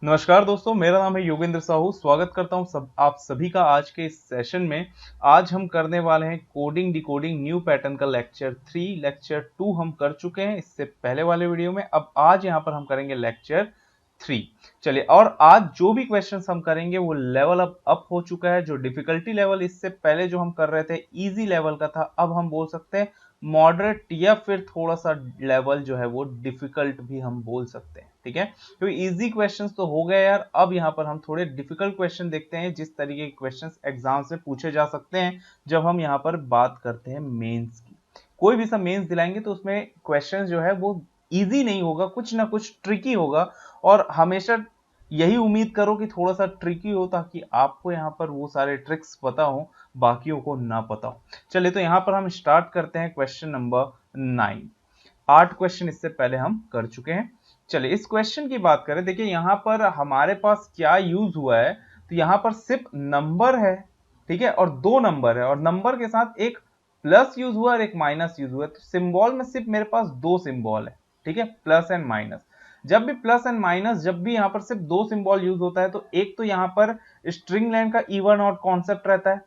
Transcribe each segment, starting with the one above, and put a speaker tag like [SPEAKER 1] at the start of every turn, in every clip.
[SPEAKER 1] नमस्कार दोस्तों, मेरा नाम है योगेंद्र साहू। स्वागत करता हूं आप सभी का आज के इस सेशन में। आज हम करने वाले हैं कोडिंग डिकोडिंग न्यू पैटर्न का लेक्चर 3। लेक्चर 2 हम कर चुके हैं इससे पहले वाले वीडियो में। अब आज यहां पर हम करेंगे लेक्चर 3। चलिए, और आज जो भी क्वेश्चंस हम करेंगे वो लेवल अप हो चुका है। जो डिफिकल्टी लेवल इससे पहले जो हम कर रहे थे इजी लेवल का था, अब हम बोल सकते हैं मॉडरेट या फिर थोड़ा सा लेवल जो है वो डिफिकल्ट भी हम बोल सकते हैं। ठीक है, तो इजी क्वेश्चंस तो हो गए यार। अब यहाँ पर हम थोड़े डिफिकल्ट क्वेश्चन देखते हैं, जिस तरीके के क्वेश्चंस एग्जाम से पूछे जा सकते हैं जब हम यहाँ पर बात करते हैं मेंस की। कोई भी सा मेंस दिलाएंगे तो उसमें क्वेश्चंस जो है वो इजी नहीं होगा, कुछ ना कुछ ट्रिकी होगा। और हमेशा यही उम्मीद करो कि थोड़ा सा ट्रिकी हो, ताकि आपको यहाँ पर वो सारे ट्रिक्स पता हो, बाकियों को ना पता हो। चलिए, तो यहाँ पर हम स्टार्ट करते हैं क्वेश्चन नंबर 9। 8 क्वेश्चन इससे पहले हम कर चुके हैं। चलिए, इस क्वेश्चन की बात करें। देखिए यहाँ पर हमारे पास क्या यूज हुआ है, तो यहाँ पर सिर्फ नंबर है, ठीक है, और 2 नंबर है, और नंबर के साथ एक प्लस यूज हुआ और एक माइनस यूज हुआ है। तो सिंबल में सिर्फ मेरे पास 2 सिंबल है, ठीक है, प्लस एंड माइनस। जब भी प्लस एंड माइनस, जब भी यहाँ पर सिर्फ 2 सिंबल यूज होता है, तो एक तो यहाँ पर स्ट्रिंग लेंथ का इवन ऑड कॉन्सेप्ट रहता है,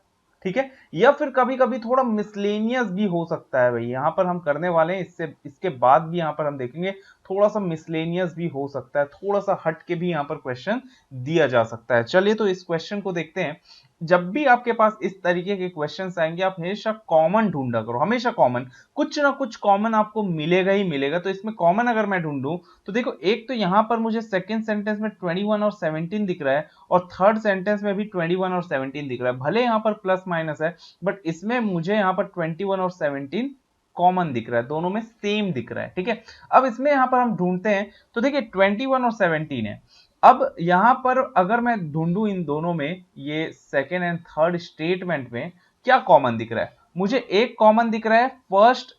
[SPEAKER 1] ठीक है, या फिर कभी कभी थोड़ा मिसलेनियस भी हो सकता है। भाई यहाँ पर हम करने वाले हैं, इससे इसके बाद भी यहाँ पर हम देखेंगे थोड़ा सा मिसलेनियस भी हो सकता है, थोड़ा सा हट के भी यहाँ पर क्वेश्चन दिया जा सकता है। चलिए, तो इस क्वेश्चन को देखते हैं। जब भी आपके पास इस तरीके के क्वेश्चंस आएंगे, आप हमेशा कॉमन ढूंढा करो, हमेशा कॉमन, कुछ ना कुछ कॉमन आपको मिलेगा ही मिलेगा। तो इसमें कॉमन अगर मैं ढूंढूं, तो देखो, एक तो यहाँ पर मुझे सेकंड सेंटेंस में 21 और 17 दिख रहा है, और थर्ड सेंटेंस में भी 21 और 17 दिख रहा है। भले यहाँ पर प्लस माइनस है, बट इसमें मुझे यहाँ पर 21 और 17 कॉमन दिख रहा है, दोनों में सेम दिख रहा है। ठीक है, अब इसमें यहाँ पर हम ढूंढते हैं, तो देखिए 21 और 17 है। अब यहां पर अगर मैं ढूंढूं इन दोनों में, ये सेकेंड एंड थर्ड स्टेटमेंट में क्या कॉमन दिख रहा है, मुझे एक कॉमन दिख रहा है। फर्स्ट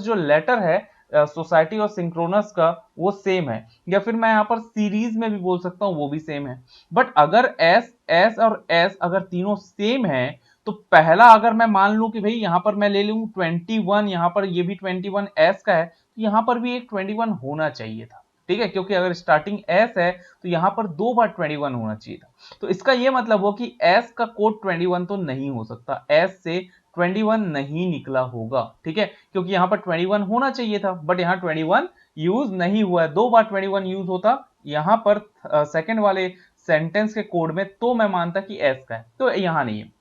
[SPEAKER 1] जो लेटर है सोसाइटी और सिंक्रोनस का, वो सेम है, या फिर मैं यहां पर सीरीज में भी बोल सकता हूं वो भी सेम है। बट अगर एस एस और एस अगर तीनों सेम है, तो पहला अगर मैं मान लूं कि भाई यहां पर मैं ले लूं 21, यहां पर ये भी 21 एस का है, तो यहां पर भी एक 21 होना चाहिए था। ठीक है, क्योंकि अगर स्टार्टिंग एस है तो यहां पर 2 बार 21 होना चाहिए था। तो इसका यह मतलब हो कि एस का कोड 21 तो नहीं हो सकता, एस से 21 नहीं निकला होगा। ठीक है, क्योंकि यहां पर 21 होना चाहिए था, बट यहां 21 यूज नहीं हुआ है। 2 बार 21 यूज होता यहां पर सेकंड वाले सेंटेंस के कोड में, तो मैं मानता कि एस का है, तो यहां नहीं है।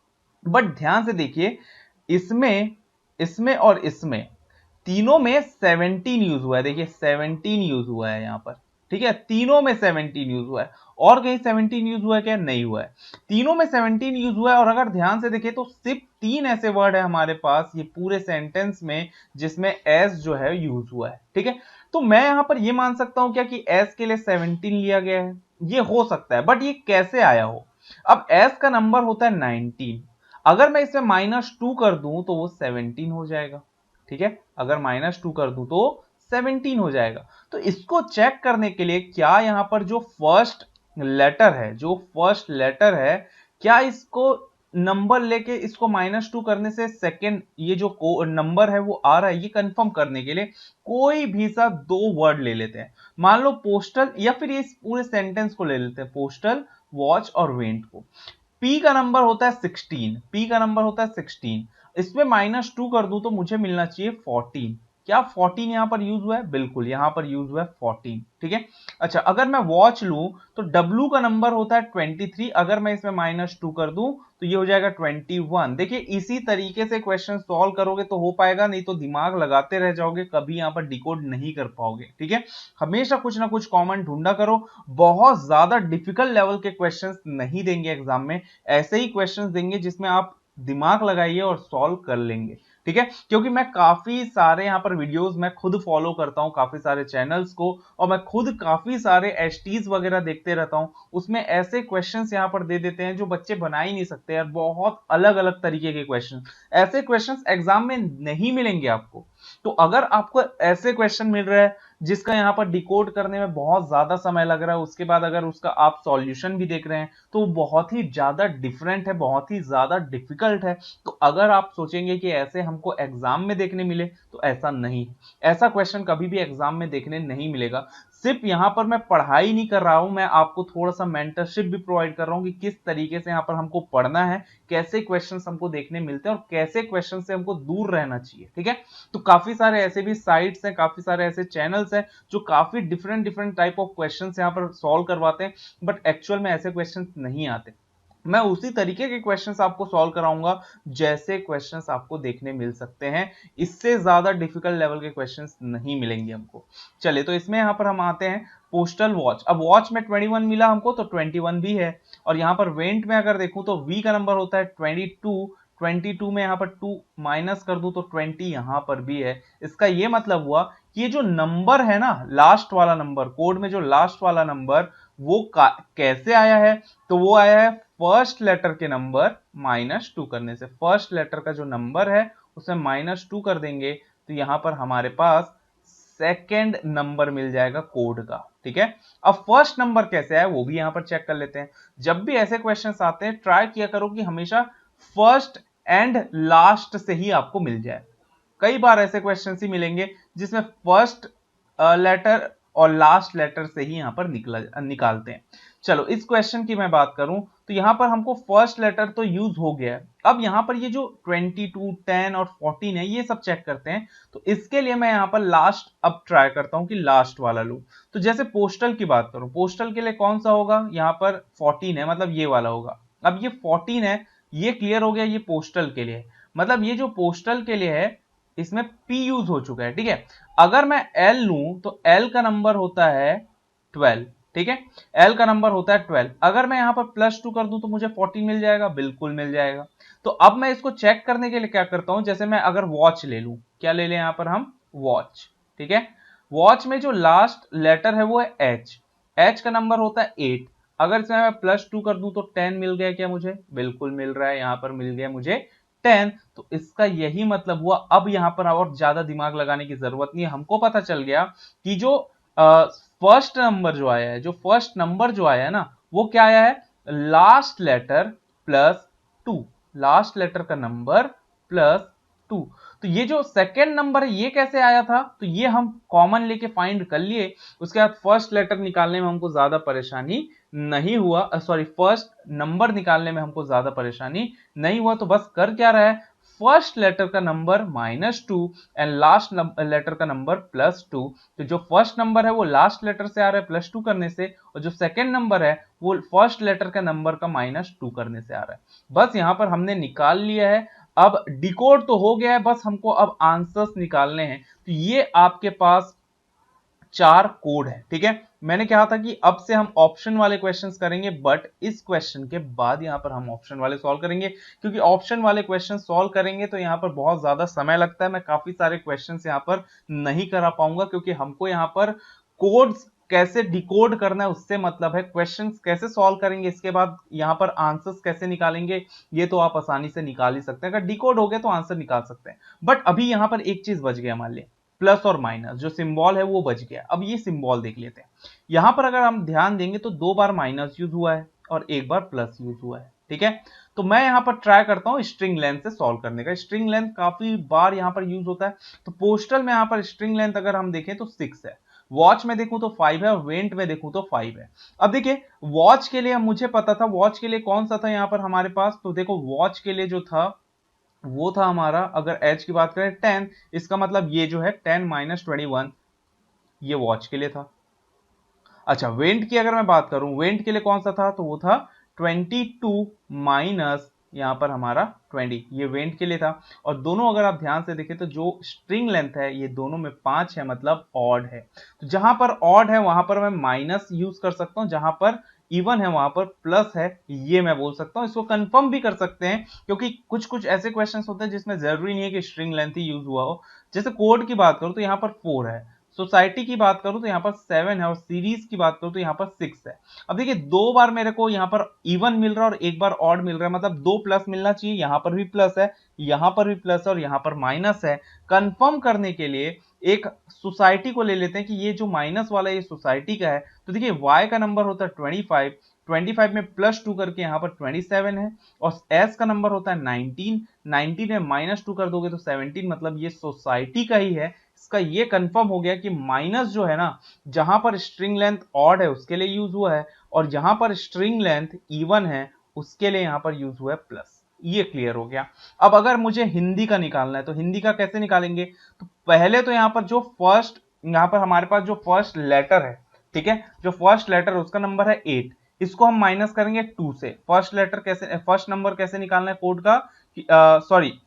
[SPEAKER 1] बट ध्यान से देखिए, इसमें इसमें और इसमें तीनों में 17 यूज हुआ है। देखिए 17 यूज हुआ है यहां पर, ठीक है, तीनों में 17 यूज हुआ है। और कहीं 17 यूज हुआ है क्या? नहीं हुआ है, तीनों में 17 यूज हुआ है। और अगर ध्यान से देखें तो सिर्फ 3 ऐसे वर्ड है हमारे पास ये पूरे सेंटेंस में जिसमें एस जो है यूज हुआ है। ठीक है, तो मैं यहां पर ये मान सकता हूं क्या कि एस के लिए 17 लिया गया है? ये हो सकता है, बट ये कैसे आया हो? अब एस का नंबर होता है 19, अगर मैं इसमें -2 कर दूं तो वो 17 हो जाएगा। ठीक है, अगर -2 कर दूं तो 17 हो जाएगा। तो इसको चेक करने के लिए क्या यहां पर जो फर्स्ट लेटर है, क्या इसको नंबर लेके इसको -2 करने से सेकंड ये जो नंबर है वो आ रहा है, ये कंफर्म करने के लिए कोई भी सा 2 वर्ड ले लेते हैं। मान लो पोस्टल, या फिर इस पूरे सेंटेंस को ले लेते हैं, पोस्टल, वॉच और वेंट को। P का नंबर होता है 16, P का नंबर होता है 16, इसमें -2 कर दूं तो मुझे मिलना चाहिए 14। क्या 14 यहां पर यूज हुआ है? बिल्कुल, यहां पर यूज हुआ है 14। ठीक है, अच्छा, अगर मैं वॉच लूं तो W का नंबर होता है 23, अगर मैं इसमें -2 कर दूं तो ये हो जाएगा 21। देखिए, इसी तरीके से क्वेश्चन सॉल्व करोगे तो हो पाएगा, नहीं तो दिमाग लगाते रह जाओगे, कभी यहां पर डिकोड नहीं कर पाओगे। ठीक है, हमेशा कुछ ना कुछ कॉमन ढूंढा करो। बहुत ज्यादा डिफिकल्ट लेवल के क्वेश्चंस नहीं देंगे एग्जाम में, ऐसे ही क्वेश्चंस देंगे जिसमें आप दिमाग लगाइए और सॉल्व कर लेंगे। ठीक है, क्योंकि मैं काफी सारे यहाँ पर वीडियोस मैं खुद फॉलो करता हूँ, काफी सारे चैनल्स को, और मैं खुद काफी सारे एसटीज वगैरह देखते रहता हूँ। उसमें ऐसे क्वेश्चंस यहाँ पर दे देते हैं जो बच्चे बना ही नहीं सकते यार, बहुत अलग अलग तरीके के क्वेश्चन। ऐसे क्वेश्चंस एग्जाम में नहीं मिलेंगे आपको। तो अगर आपको ऐसे क्वेश्चन मिल रहा है जिसका यहाँ पर डिकोड करने में बहुत ज्यादा समय लग रहा है, उसके बाद अगर उसका आप सॉल्यूशन भी देख रहे हैं तो बहुत ही ज्यादा डिफरेंट है, बहुत ही ज्यादा डिफिकल्ट है, तो अगर आप सोचेंगे कि ऐसे हमको एग्जाम में देखने मिले, तो ऐसा नहीं है। ऐसा क्वेश्चन कभी भी एग्जाम में देखने नहीं मिलेगा। सिर्फ यहाँ पर मैं पढ़ाई नहीं कर रहा हूं, मैं आपको थोड़ा सा मेंटरशिप भी प्रोवाइड कर रहा हूं कि किस तरीके से यहाँ पर हमको पढ़ना है, कैसे क्वेश्चंस हमको देखने मिलते हैं और कैसे क्वेश्चन से हमको दूर रहना चाहिए। ठीक है, तो काफी सारे ऐसे भी साइट्स हैं, काफी सारे ऐसे चैनल्स हैं जो काफी different different type of questions यहाँ पर सॉल्व करवाते हैं, बट एक्चुअल में ऐसे क्वेश्चंस नहीं आते। मैं उसी तरीके के क्वेश्चंस आपको सॉल्व कराऊंगा जैसे क्वेश्चंस आपको देखने मिल सकते हैं, इससे ज्यादा डिफिकल्ट लेवल के क्वेश्चंस नहीं मिलेंगे हमको। चलिए, तो इसमें यहां पर हम आते हैं पोस्टल वॉच। अब वॉच में 21 मिला हमको, तो 21 भी है। और यहां पर वेंट में अगर देखूं तो वी का नंबर होता है 22, 22 में यहां पर 2 माइनस कर दूं तो 20 यहां पर भी है। इसका ये मतलब हुआ कि ये जो नंबर है ना, लास्ट वाला नंबर, कोड में जो लास्ट वाला नंबर, वो कैसे आया है, तो वो आया है फर्स्ट लेटर के नंबर -2 करने से। फर्स्ट लेटर का जो नंबर है उसमें -2 कर देंगे तो यहां पर हमारे पास सेकेंड नंबर मिल जाएगा कोड का। ठीक है, अब फर्स्ट नंबर कैसे आया वो भी यहां पर चेक कर लेते हैं। जब भी ऐसे क्वेश्चंस आते हैं, ट्राई किया करो कि हमेशा फर्स्ट एंड लास्ट से ही आपको मिल जाए। कई बार ऐसे क्वेश्चन ही मिलेंगे जिसमें फर्स्ट लेटर और लास्ट लेटर से ही यहां पर निकालते हैं। चलो, इस क्वेश्चन की मैं बात करूं तो यहां पर हमको फर्स्ट लेटर तो यूज हो गया है। अब यहां पर ये जो 22, 10 और 14 है, ये सब चेक करते हैं। तो इसके लिए मैं यहां पर लास्ट अब ट्राई करता हूं कि लास्ट वाला लूं। तो जैसे पोस्टल की बात करूं, पोस्टल के लिए कौन सा होगा, यहां पर 14 है, मतलब ये वाला होगा। अब ये 14 है, ये क्लियर हो गया, ये पोस्टल के लिए, मतलब ये जो पोस्टल के लिए है इसमें P यूज हो चुका है। ठीक है, अगर मैं L लूं तो L का नंबर होता है 12। ठीक है, L का नंबर होता है 12। अगर मैं यहां पर +2 कर दूं तो मुझे 14 मिल जाएगा, बिल्कुल मिल जाएगा। तो अब मैं इसको चेक करने के लिए क्या करता हूं, जैसे मैं अगर वॉच ले लूं, क्या ले लें यहां पर हम, वॉच। ठीक है, वॉच में जो लास्ट लेटर है वो है H। H का नंबर होता है 8। अगर इसमें मैं +2 कर दूं तो 10 मिल गया क्या मुझे, बिल्कुल मिल रहा है, यहां पर मिल गया मुझे 10। तो इसका यही मतलब हुआ, अब यहां पर और ज्यादा दिमाग लगाने की जरूरत नहीं है। हमको पता चल गया कि जो फर्स्ट नंबर जो आया है, जो फर्स्ट नंबर जो आया है ना, वो क्या आया है, लास्ट लेटर +2। लास्ट लेटर का नंबर +2। तो ये जो सेकेंड नंबर है ये कैसे आया था, तो ये हम कॉमन लेके फाइंड कर लिए। उसके बाद फर्स्ट लेटर निकालने में हमको ज्यादा परेशानी नहीं हुआ, सॉरी, फर्स्ट नंबर निकालने में हमको ज्यादा परेशानी नहीं हुआ। तो बस कर क्या रहा है, फर्स्ट लेटर का नंबर -2 एंड लास्ट लेटर का नंबर +2। तो जो फर्स्ट नंबर है वो लास्ट लेटर से आ रहा है +2 करने से, और जो सेकेंड नंबर है वो फर्स्ट लेटर का नंबर का -2 करने से आ रहा है। बस यहां पर हमने निकाल लिया है। अब डिकोड तो हो गया है, बस हमको अब आंसर्स निकालने हैं। तो ये आपके पास 4 कोड है। ठीक है, मैंने कहा था कि अब से हम ऑप्शन वाले क्वेश्चंस करेंगे, बट इस क्वेश्चन के बाद यहां पर हम ऑप्शन वाले सॉल्व करेंगे, क्योंकि ऑप्शन वाले क्वेश्चन सॉल्व करेंगे तो यहां पर बहुत ज्यादा समय लगता है। मैं काफी सारे क्वेश्चंस यहां पर नहीं करा पाऊंगा, क्योंकि हमको यहां पर कोड्स कैसे डिकोड करना है उससे मतलब है, क्वेश्चंस कैसे सॉल्व करेंगे, इसके बाद यहां पर आंसर्स कैसे निकालेंगे, ये तो आप आसानी से निकाल ही सकते हैं। अगर डिकोड हो गया तो आंसर निकाल सकते हैं। बट अभी यहां पर एक चीज बच गया, मान लिया प्लस और माइनस, जो सिंबल है वो बच गया। अब ये सिंबल देख लेते हैं। यहां पर अगर हम ध्यान देंगे तो 2 बार माइनस यूज हुआ है और 1 बार प्लस यूज हुआ है। ठीक है, तो मैं यहां पर ट्राई करता हूं स्ट्रिंग लेंथ से सॉल्व करने का। स्ट्रिंग लेंथ काफी बार यहां पर यूज होता है। तो पोस्टल में यहां पर स्ट्रिंग लेंथ अगर हम देखें तो 6 है, वॉच में देखूं तो 5 है, और वेंट में देखूं तो 5 है। अब देखिए, वॉच के लिए मुझे पता था, वॉच के लिए कौन सा था यहां पर हमारे पास, तो देखो वॉच के लिए जो था वो था हमारा, अगर एच की बात करें 10, इसका मतलब ये जो है 10 - 21, ये वॉच के लिए था। अच्छा, वेंट की अगर मैं बात करूं, वेंट के लिए कौन सा था, तो वो था 22 माइनस यहां पर हमारा 20, ये वेंट के लिए था। और दोनों अगर आप ध्यान से देखें तो जो स्ट्रिंग लेंथ है ये दोनों में 5 है, मतलब ऑड है। तो जहां पर ऑड है वहां पर मैं माइनस यूज कर सकता हूं, जहां पर इवन है वहां पर प्लस है, ये मैं बोल सकता हूं। इसको कंफर्म भी कर सकते हैं, क्योंकि कुछ कुछ ऐसे क्वेश्चंस होते हैं जिसमें जरूरी नहीं है कि स्ट्रिंग लेंथ ही यूज हुआ हो। जैसे कोड की बात करूं तो यहाँ पर 4 है, सोसाइटी की बात करूं तो यहाँ पर 7 है, और सीरीज की बात करूं तो यहाँ पर 6 है। अब देखिए, 2 बार मेरे को यहाँ पर इवन मिल रहा है और 1 बार ऑड मिल रहा है, मतलब 2 प्लस मिलना चाहिए। यहाँ पर भी प्लस है, यहाँ पर भी प्लस है, और यहाँ पर माइनस है। कंफर्म करने के लिए एक सोसाइटी को ले लेते हैं कि ये जो माइनस वाला ये सोसाइटी का है। तो देखिए, y का नंबर होता है 25, 25 में +2 करके यहाँ पर 27 है, और s का नंबर होता है 19, 19 में -2 कर दोगे तो 17, मतलब ये सोसाइटी का ही है। इसका ये कंफर्म हो गया कि माइनस जो है ना, जहां पर स्ट्रिंग लेंथ ऑड है उसके लिए यूज हुआ है, और जहां पर स्ट्रिंग लेंथ इवन है उसके लिए यहां पर यूज हुआ है प्लस। ये क्लियर हो गया। अब अगर मुझे हिंदी का निकालना है तो हिंदी का कैसे निकालेंगे? तो पहले तो यहां पर जो फर्स्ट, यहां पर हमारे पास जो फर्स्ट लेटर है, ठीक है, जो फर्स्ट लेटर है उसका नंबर है 8, इसको हम माइनस करेंगे 2 से। फर्स्ट लेटर कैसे, फर्स्ट नंबर कैसे निकालना है कोड का, सॉरी,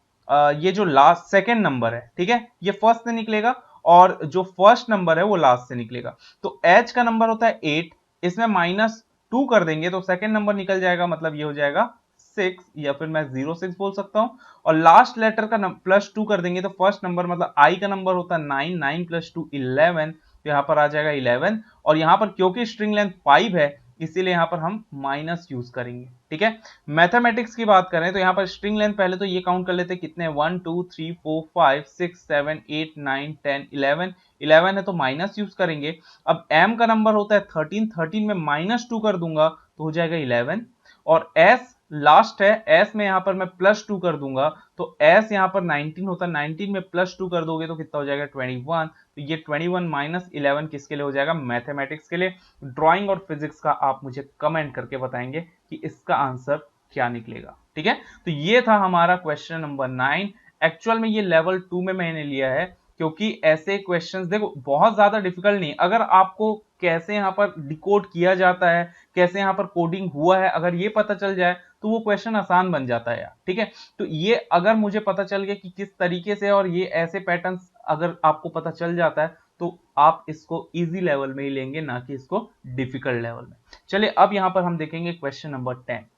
[SPEAKER 1] ये जो लास्ट सेकेंड नंबर है, ठीक है, ये फर्स्ट से निकलेगा और जो फर्स्ट नंबर है वो लास्ट से निकलेगा। तो एच का नंबर होता है 8, इसमें -2 कर देंगे तो सेकेंड नंबर निकल जाएगा, मतलब ये हो जाएगा 6, या फिर मैं 06 बोल सकता हूं। और लास्ट लेटर का +2 कर देंगे तो फर्स्ट नंबर मतलब आई का नंबर होता है 9, 9 + 2 11, तो यहां पर आ जाएगा 11। और यहां पर क्योंकि स्ट्रिंग लेंथ 5 है इसीलिए यहां पर हम माइनस यूज करेंगे, ठीक है। मैथमेटिक्स की बात करें तो यहां पर स्ट्रिंग लेंथ पहले तो ये काउंट कर लेते हैं कितने, 1 2 3 4 5 6 7 8 9 10 11, 11 है तो माइनस यूज करेंगे। अब m का नंबर होता है 13, 13 में -2 कर दूंगा तो हो जाएगा 11। और s लास्ट है, s में यहां पर मैं +2 कर दूंगा तो s यहां पर 19 होता है, 19 में +2 कर दोगे तो कितना हो जाएगा 21। तो ये 21 - 11 किसके लिए हो जाएगा, मैथमेटिक्स के लिए। ड्राइंग और फिजिक्स का आप मुझे कमेंट करके बताएंगे कि इसका आंसर क्या निकलेगा, ठीक है। तो ये था हमारा क्वेश्चन नंबर 9। एक्चुअल में ये लेवल 2 में मैंने लिया है क्योंकि ऐसे क्वेश्चंस देखो बहुत ज्यादा डिफिकल्ट नहीं, अगर आपको कैसे यहाँ पर डिकोड किया जाता है, कैसे यहाँ पर कोडिंग हुआ है, अगर ये पता चल जाए तो वो क्वेश्चन आसान बन जाता है यार, ठीक है। तो ये अगर मुझे पता चल गया कि किस तरीके से, और ये ऐसे पैटर्न्स अगर आपको पता चल जाता है तो आप इसको इजी लेवल में ही लेंगे, ना कि इसको डिफिकल्ट लेवल में। चलिए अब यहां पर हम देखेंगे क्वेश्चन नंबर 10।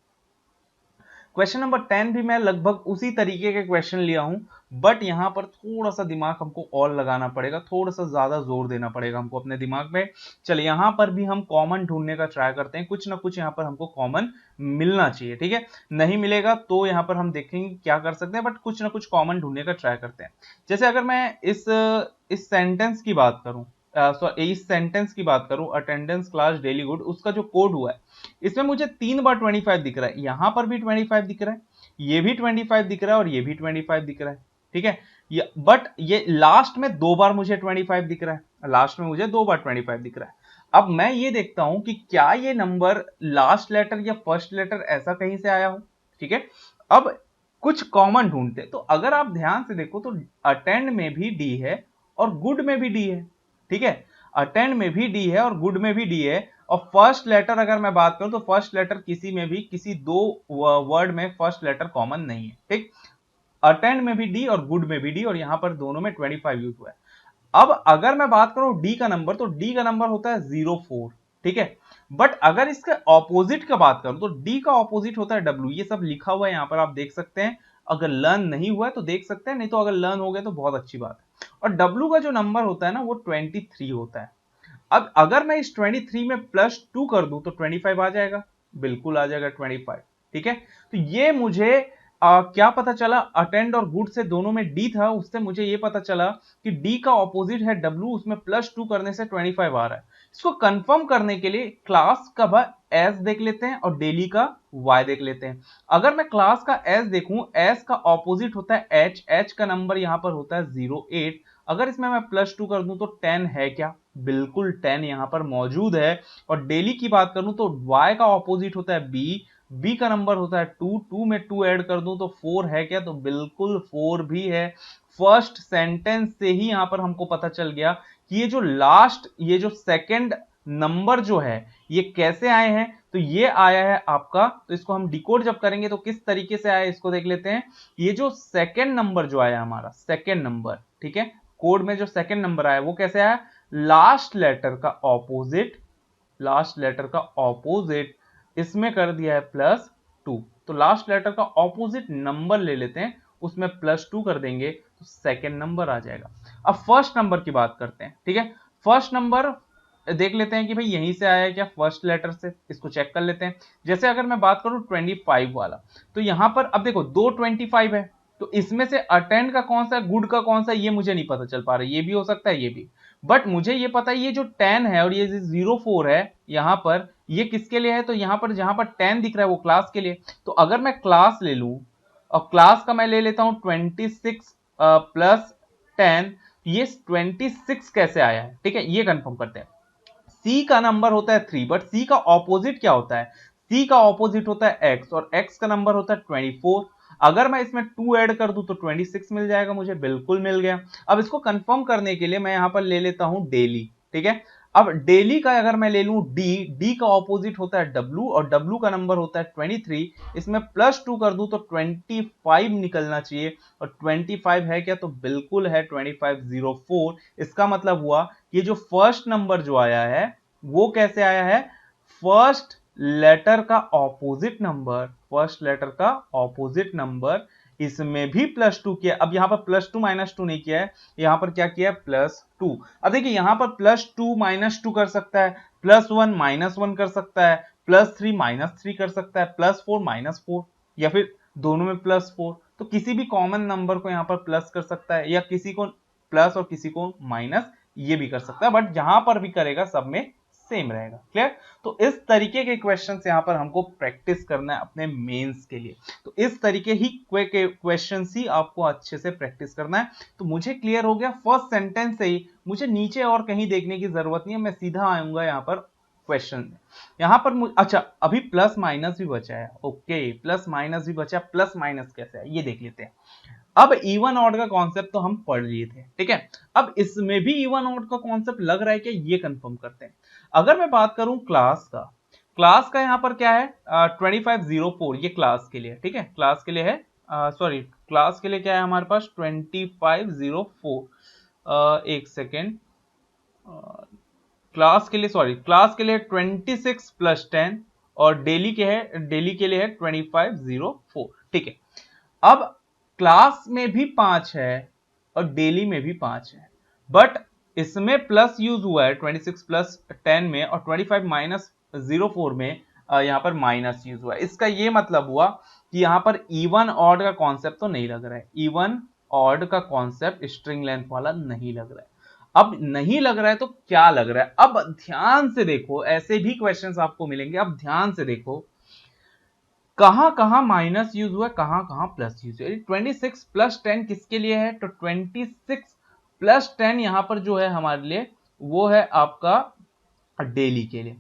[SPEAKER 1] क्वेश्चन नंबर 10 भी मैं लगभग उसी तरीके के क्वेश्चन लिया हूं, बट यहां पर थोड़ा सा दिमाग हमको और लगाना पड़ेगा, थोड़ा सा ज्यादा जोर देना पड़ेगा हमको अपने दिमाग में। चलिए यहां पर भी हम कॉमन ढूंढने का ट्राई करते हैं, कुछ ना कुछ यहां पर हमको कॉमन मिलना चाहिए, ठीक है। नहीं मिलेगा तो यहां पर हम देखेंगे क्या कर सकते हैं, बट कुछ ना कुछ कॉमन ढूंढने का ट्राई करते हैं। जैसे अगर मैं इस सेंटेंस की बात करूं, इस सेंटेंस की बात करूं, अटेंडेंस क्लास डेली गुड, उसका जो कोड हुआ है इसमें मुझे 3 बार 25 दिख रहा है, यहां पर भी 25 दिख रहा है, ये भी 25 दिख रहा है और ये भी 25 दिख रहा है, ठीक है। बट ये लास्ट में 2 बार मुझे 25 दिख रहा है, लास्ट में मुझे 2 बार 25 दिख रहा है। अब मैं ये देखता हूं कि क्या ये नंबर लास्ट लेटर या फर्स्ट लेटर ऐसा कहीं से आया हो, ठीक है। अब कुछ कॉमन ढूंढते, तो अगर आप ध्यान से देखो तो अटेंड में भी डी है और गुड में भी डी है, ठीक है। अटेंड में भी डी है और गुड में भी डी है। और फर्स्ट लेटर अगर मैं बात करूं तो फर्स्ट लेटर किसी में भी, किसी दो वर्ड में फर्स्ट लेटर कॉमन नहीं है, ठीक। अटेंड में भी डी और गुड में भी डी, और यहां पर दोनों में 25 यूज हुआ है। अब अगर मैं बात करूं डी का नंबर, तो डी का नंबर होता है 04, ठीक है। बट अगर इसके ऑपोजिट का बात करूं तो डी का ऑपोजिट होता है डब्ल्यू, ये सब लिखा हुआ है यहां पर आप देख सकते हैं। अगर लर्न नहीं हुआ है तो देख सकते हैं, नहीं तो अगर लर्न हो गया तो बहुत अच्छी बात है। और डब्ल्यू का जो नंबर होता है ना वो 23 होता है। अब अगर मैं इस 23 में +2 कर दूं तो 25 आ जाएगा, बिल्कुल आ जाएगा 25, ठीक है। तो ये मुझे क्या पता चला, अटेंड और गुड से दोनों में डी था, उससे मुझे ये पता चला कि डी का ऑपोजिट है डब्ल्यू, उसमें +2 करने से 25 आ रहा है। इसको कंफर्म करने के लिए क्लास का एस देख लेते हैं और डेली का वाई देख लेते हैं। अगर मैं क्लास का एस देखूं, एस का ऑपोजिट होता है एच, एच का नंबर यहां पर होता है 08। अगर इसमें मैं +2 कर दूं तो 10 है क्या, बिल्कुल 10 यहां पर मौजूद है। और डेली की बात करूं तो y का ऑपोजिट होता है b, b का नंबर होता है 2, 2 में 2 ऐड कर दूं तो 4 है क्या, तो बिल्कुल 4 भी है। फर्स्ट सेंटेंस से ही यहां पर हमको पता चल गया कि ये जो लास्ट, ये जो सेकंड नंबर जो है ये कैसे आए हैं, तो ये आया है आपका, तो इसको हम डिकोड जब करेंगे तो किस तरीके से आया इसको देख लेते हैं। ये जो सेकंड नंबर जो आया हमारा, सेकंड नंबर, ठीक है, कोड में जो सेकंड नंबर आया वो कैसे आया, लास्ट लेटर का ऑपोजिट, लास्ट लेटर का ऑपोजिट इसमें कर दिया है +2, तो लास्ट लेटर का ऑपोजिट नंबर ले लेते हैं, उसमें +2 कर देंगे तो सेकंड नंबर आ जाएगा। अब फर्स्ट नंबर की बात करते हैं, ठीक है। फर्स्ट नंबर देख लेते हैं कि भाई यहीं से आया है क्या, फर्स्ट लेटर से, इसको चेक कर लेते हैं। जैसे अगर मैं बात करूं 25 वाला, तो यहां पर अब देखो 2 25 है, तो इसमें से अटेंड का कौन सा है, गुड का कौन सा है, ये मुझे नहीं पता चल पा रहा है, ये भी हो सकता है ये भी। बट मुझे ये पता है ये जो 10 है और ये 04 है यहां पर, ये किसके लिए है, तो यहां पर जहां पर 10 दिख रहा है वो क्लास के लिए। तो अगर मैं क्लास ले लूं और क्लास का मैं ले लेता हूं 26 + 10, ये 26 कैसे आया है, ठीक है, ये कंफर्म करते हैं। सी का नंबर होता है 3, बट सी का ऑपोजिट क्या होता है? सी का ऑपोजिट होता है एक्स, और एक्स का नंबर होता है 24। अगर मैं इसमें 2 ऐड कर दूं तो 26 मिल जाएगा मुझे, बिल्कुल मिल गया। अब इसको कंफर्म करने के लिए मैं यहां पर ले लेता हूं डेली, ठीक है। अब डेली का अगर मैं ले लूं डी, डी का ऑपोजिट होता है डब्लू, और डब्लू का नंबर होता है 23। इसमें +2 कर दूं तो 25 निकलना चाहिए, और 25 है क्या? तो बिल्कुल है, 2504। इसका मतलब हुआ ये जो फर्स्ट नंबर जो आया है वो कैसे आया है? फर्स्ट लेटर का ऑपोजिट नंबर, फर्स्ट लेटर का ऑपोजिट नंबर, इसमें भी +2 किया। अब यहां पर +2 -2 नहीं किया है, यहां पर क्या किया है? +2। अब देखिए यहां पर +2 -2 कर सकता है, +1 -1 कर सकता है, +3 -3 कर सकता है, +4 -4, या फिर दोनों में +4। तो किसी भी कॉमन नंबर को यहां पर प्लस कर सकता है, या किसी को प्लस और किसी को माइनस, ये भी कर सकता है, बट जहां पर भी करेगा सब में सेम रहेगा। क्लियर? तो इस तरीके के क्वेश्चंस यहां पर हमको प्रैक्टिस करना है अपने मेंस के लिए। तो इस तरीके ही क्वेश्चंस ही आपको अच्छे से प्रैक्टिस करना है। तो मुझे क्लियर हो गया फर्स्ट सेंटेंस से ही, मुझे नीचे और कहीं देखने की जरूरत नहीं है, मैं सीधा आऊंगा यहां पर क्वेश्चन में। यहां पर अच्छा, अभी प्लस माइनस भी बचा है। ओके, प्लस माइनस भी बचा, प्लस माइनस कैसे है ये देख लेते हैं। अब इवन ऑड का कॉन्सेप्ट तो हम पढ़ लिए थे, ठीक है। अब इसमें भी इवन ऑड का कॉन्सेप्ट लग रहा है कि ये कंफर्म करते हैं। अगर मैं बात करूं क्लास का, क्लास का यहां पर क्या है? 2504, ये क्लास के लिए, ठीक है, क्लास के लिए है। सॉरी, क्लास के लिए क्या है हमारे पास? 2504। एक सेकेंड, क्लास के लिए, सॉरी, क्लास के लिए 26 + 10, और डेली के है, डेली के लिए है 2504, ठीक है। अब क्लास में भी 5 है और डेली में भी 5 है, बट इसमें प्लस यूज हुआ है 26 + 10 में, और 25 - 04 में यहां पर माइनस यूज हुआ है। इसका ये मतलब हुआ कि यहां पर इवन ऑड का कॉन्सेप्ट तो नहीं लग रहा है, इवन ऑड का कॉन्सेप्ट स्ट्रिंग लेंथ वाला नहीं लग रहा है। अब नहीं लग रहा है तो क्या लग रहा है? अब ध्यान से देखो, ऐसे भी क्वेश्चंस आपको मिलेंगे, अब ध्यान से देखो कहां कहां माइनस यूज हुआ है, कहां कहां प्लस यूज हुआ है। 26 + 10 किसके लिए है? तो 26 + 10 यहां पर जो है हमारे लिए वो है आपका डेली के लिए,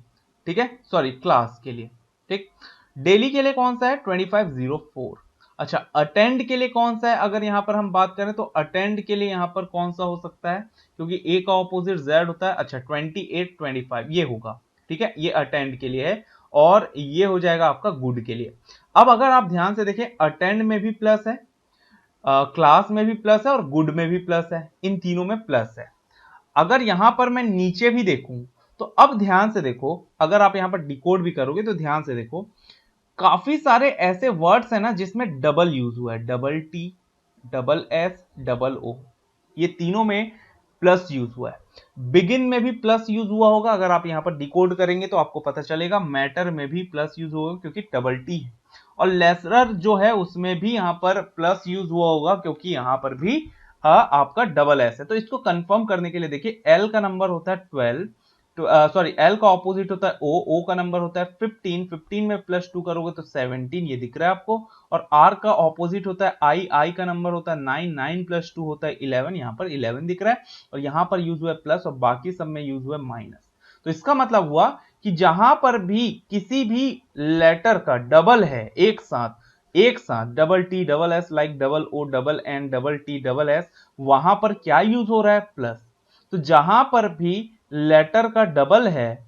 [SPEAKER 1] ठीक है, सॉरी क्लास के लिए, ठीक। डेली के लिए कौन सा है? 2504। अच्छा, अटेंड के लिए कौन सा है? अगर यहां पर हम बात करें तो अटेंड के लिए यहां पर कौन सा हो सकता है? क्योंकि ए का ऑपोजिट जेड होता है। अच्छा, 28 25 ये होगा, ठीक है, ये अटेंड के लिए है, और ये हो जाएगा आपका गुड के लिए। अब अगर आप ध्यान से देखें, अटेंड में भी प्लस है, क्लास में भी प्लस है, और गुड में भी प्लस है, इन तीनों में प्लस है। अगर यहां पर मैं नीचे भी देखूं तो अब ध्यान से देखो, अगर आप यहां पर डिकोड भी करोगे तो ध्यान से देखो, काफी सारे ऐसे वर्ड्स हैं ना जिसमें डबल यूज हुआ है, double T, double S, double O, ये तीनों में प्लस यूज हुआ है। बिगिन में भी प्लस यूज हुआ होगा, अगर आप यहां पर डिकोड करेंगे तो आपको पता चलेगा। मैटर में भी प्लस यूज होगा क्योंकि डबल टी है, और लेसरर जो है उसमें भी यहां पर प्लस यूज हुआ होगा क्योंकि यहां पर भी आपका डबल एस है। तो इसको कंफर्म करने के लिए देखिए, एल का नंबर होता है 12, सॉरी एल का ऑपोजिट होता है ओ, ओ का नंबर होता है 15, 15 में +2 करोगे तो 17, ये दिख रहा है आपको। और आर का ऑपोजिट होता है आई, आई का नंबर होता है 9, 9 + 2 होता है 11, यहां पर 11 दिख रहा है, और यहां पर यूज हुआ है प्लस, और बाकी सब में यूज हुआ है माइनस। तो इसका मतलब हुआ कि जहां पर भी किसी भी लेटर का डबल है एक साथ, एक साथ double T, double S, like double O, double N, double T, double S, वहां पर क्या यूज हो रहा है? प्लस। तो जहां पर भी लेटर का डबल है,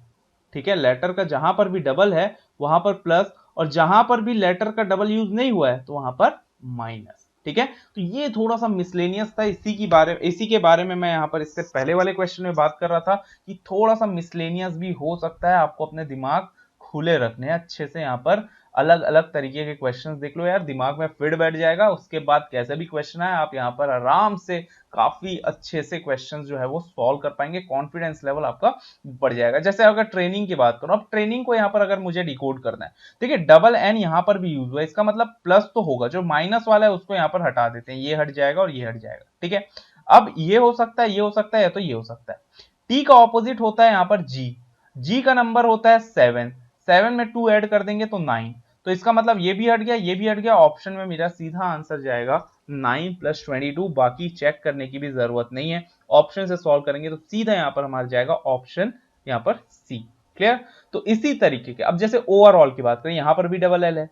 [SPEAKER 1] ठीक है, लेटर का जहां पर भी डबल है वहां पर प्लस, और जहां पर भी लेटर का डबल यूज नहीं हुआ है तो वहां पर माइनस, ठीक है। तो ये थोड़ा सा मिसलेनियस था, इसी के बारे में मैं यहां पर इससे पहले वाले क्वेश्चन में बात कर रहा था कि थोड़ा सा मिसलेनियस भी हो सकता है, आपको अपने दिमाग खुले रखने हैं अच्छे से। यहां पर अलग अलग तरीके के क्वेश्चंस देख लो यार, दिमाग में फिट बैठ जाएगा। उसके बाद कैसे भी क्वेश्चन आए आप यहां पर आराम से काफी अच्छे से क्वेश्चंस जो है वो सॉल्व कर पाएंगे, कॉन्फिडेंस लेवल आपका बढ़ जाएगा। जैसे अगर ट्रेनिंग की बात करो, अब ट्रेनिंग को यहां पर अगर मुझे डिकोड करना है, देखिए डबल एन यहां पर भी यूज हुआ है, इसका मतलब प्लस तो होगा, जो माइनस वाला है उसको यहां पर हटा देते हैं, ये हट जाएगा और ये हट जाएगा, ठीक है। अब ये हो सकता है, ये हो सकता है, या तो ये हो सकता है। टी का ऑपोजिट होता है यहां पर जी, जी का नंबर होता है 7, 7 में 2 ऐड कर देंगे तो 9, तो इसका मतलब ये भी हट गया, ये भी हट गया। ऑप्शन में मेरा सीधा आंसर जाएगा 9 + 22, बाकी चेक करने की भी जरूरत नहीं है। ऑप्शन से सॉल्व करेंगे तो सीधा यहाँ पर हमारा जाएगा ऑप्शन यहाँ पर सी। क्लियर? तो इसी तरीके के, अब जैसे ओवरऑल की बात करें, यहां पर भी डबल एल है,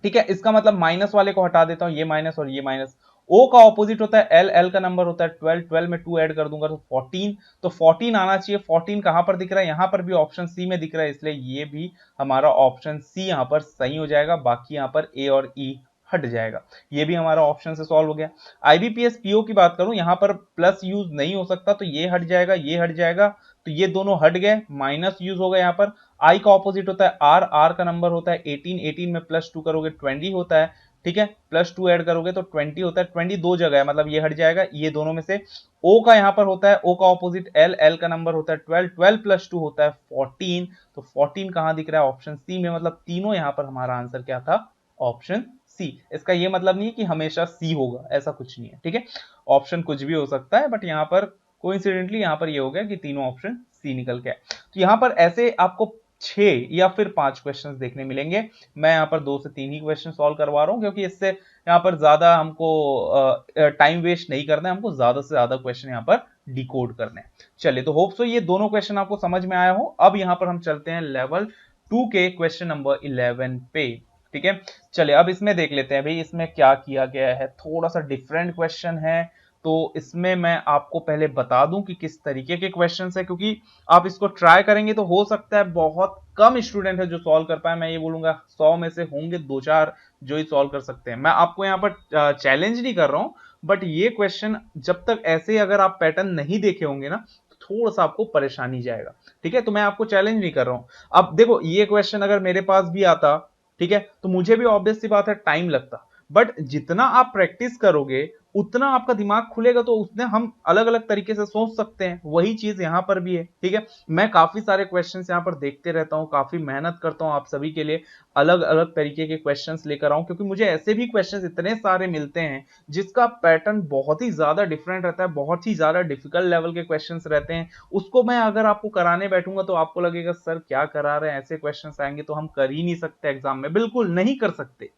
[SPEAKER 1] ठीक है, इसका मतलब माइनस वाले को हटा देता हूं, ये माइनस और ये माइनस। ओ का ऑपोजिट होता है एल, एल का नंबर होता है 12, 12 में 2 ऐड कर दूंगा तो 14, तो 14 आना चाहिए। 14 कहां पर दिख रहा है? यहां पर भी ऑप्शन सी में दिख रहा है, इसलिए ये भी हमारा ऑप्शन सी यहां पर सही हो जाएगा। बाकी यहां पर ए और ई हट जाएगा, ये भी हमारा ऑप्शन से सॉल्व हो गया। आईबीपीएस पीओ की बात करूं, यहां पर प्लस यूज नहीं हो सकता, तो ये हट जाएगा, ये हट जाएगा, तो ये दोनों हट गए, माइनस यूज होगा यहाँ पर। आई का ऑपोजिट होता है आर, आर का नंबर होता है 18, 18 में प्लस 2 करोगे 20 होता है, ठीक है, प्लस 2 ऐड करोगे तो 20 होता है, 20 दो जगह है, मतलब ये हट जाएगा, ये दोनों में से। ओ का यहाँ पर होता है, ओ का ऑपोजिट एल, एल का नंबर होता है 12, 12 प्लस 2 होता है 14, तो 14 कहां दिख रहा है? ऑप्शन सी में, मतलब तीनों यहाँ पर हमारा आंसर क्या था? Option C. इसका ये मतलब नहीं है कि हमेशा सी होगा, ऐसा कुछ नहीं है, ठीक है, ऑप्शन कुछ भी हो सकता है, बट यहाँ पर कोइंसिडेंटली यहाँ पर ये हो गया कि तीनों ऑप्शन सी निकल के आए। तो यहाँ पर ऐसे आपको 6 या फिर 5 क्वेश्चंस देखने मिलेंगे। मैं यहाँ पर 2 से 3 ही क्वेश्चन सॉल्व करवा रहा हूँ, क्योंकि इससे यहाँ पर ज्यादा हमको टाइम वेस्ट नहीं करना है, हमको ज्यादा से ज्यादा क्वेश्चन यहाँ पर डिकोड करने हैं। चलिए, तो होप सो ये दोनों क्वेश्चन आपको समझ में आया हो। अब यहाँ पर हम चलते हैं लेवल 2 के क्वेश्चन नंबर 11 पे, ठीक है। चलिए, अब इसमें देख लेते हैं भाई इसमें क्या किया गया है। थोड़ा सा डिफरेंट क्वेश्चन है, तो इसमें मैं आपको पहले बता दूं कि किस तरीके के क्वेश्चंस है, क्योंकि आप इसको ट्राई करेंगे तो हो सकता है बहुत कम स्टूडेंट है जो सॉल्व कर पाए। मैं ये बोलूंगा 100 में से होंगे 2-4 जो ही सॉल्व कर सकते हैं। मैं आपको यहाँ पर चैलेंज नहीं कर रहा हूं, बट ये क्वेश्चन जब तक ऐसे अगर आप पैटर्न नहीं देखे होंगे ना, तो थोड़ा सा आपको परेशानी जाएगा, ठीक है। तो मैं आपको चैलेंज नहीं कर रहा हूं। अब देखो, ये क्वेश्चन अगर मेरे पास भी आता, ठीक है, तो मुझे भी ऑब्वियस सी बात है टाइम लगता, बट जितना आप प्रैक्टिस करोगे उतना आपका दिमाग खुलेगा, तो उसने हम अलग अलग तरीके से सोच सकते हैं। वही चीज यहां पर भी है, ठीक है। मैं काफी सारे क्वेश्चंस यहां पर देखते रहता हूं, काफी मेहनत करता हूं आप सभी के लिए, अलग अलग तरीके के क्वेश्चंस लेकर आऊं, क्योंकि मुझे ऐसे भी क्वेश्चंस इतने सारे मिलते हैं जिसका पैटर्न बहुत ही ज्यादा डिफरेंट रहता है, बहुत ही ज्यादा डिफिकल्ट लेवल के क्वेश्चंस रहते हैं। उसको मैं अगर आपको कराने बैठूंगा तो आपको लगेगा सर क्या करा रहे हैं, ऐसे क्वेश्चंस आएंगे तो हम कर ही नहीं सकते एग्जाम में। बिल्कुल नहीं कर सकते,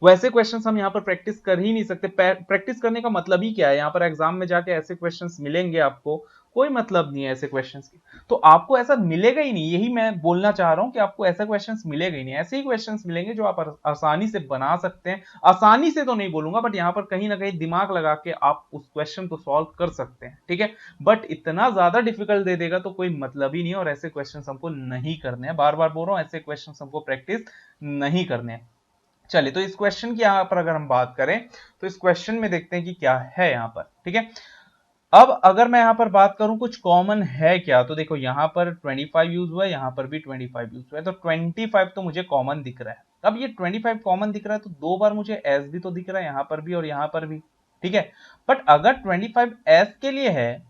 [SPEAKER 1] वैसे क्वेश्चंस हम यहाँ पर प्रैक्टिस कर ही नहीं सकते। प्रैक्टिस करने का मतलब ही क्या है? यहाँ पर एग्जाम में जाके ऐसे क्वेश्चंस मिलेंगे आपको, कोई मतलब नहीं है ऐसे क्वेश्चंस की, तो आपको ऐसा मिलेगा ही नहीं। यही मैं बोलना चाह रहा हूं कि आपको ऐसा क्वेश्चंस मिलेगा ही नहीं। ऐसे ही क्वेश्चंस मिलेंगे जो आप आसानी से बना सकते हैं। आसानी से तो नहीं बोलूंगा, बट यहाँ पर कहीं ना कहीं दिमाग लगा के आप उस क्वेश्चन को सॉल्व कर सकते हैं, ठीक है। बट इतना ज्यादा डिफिकल्ट दे देगा तो कोई मतलब ही नहीं है, और ऐसे क्वेश्चन हमको नहीं करने हैं। बार बार बोल रहा हूं, ऐसे क्वेश्चन हमको प्रैक्टिस नहीं करने हैं। चलिए, तो इस क्वेश्चन की यहां पर अगर हम बात करें तो इस क्वेश्चन में देखते हैं कि क्या है यहां पर, ठीक है। अब अगर मैं यहां पर बात करूं कुछ कॉमन है क्या, तो देखो यहां पर 25 यूज हुआ है, यहां पर भी 25 यूज हुआ है, तो 25 तो मुझे कॉमन दिख रहा है। अब ये 25 कॉमन दिख रहा है तो दो बार मुझे एस भी तो दिख रहा है, यहां पर भी और यहां पर भी, ठीक है। बट अगर 25 एस के लिए है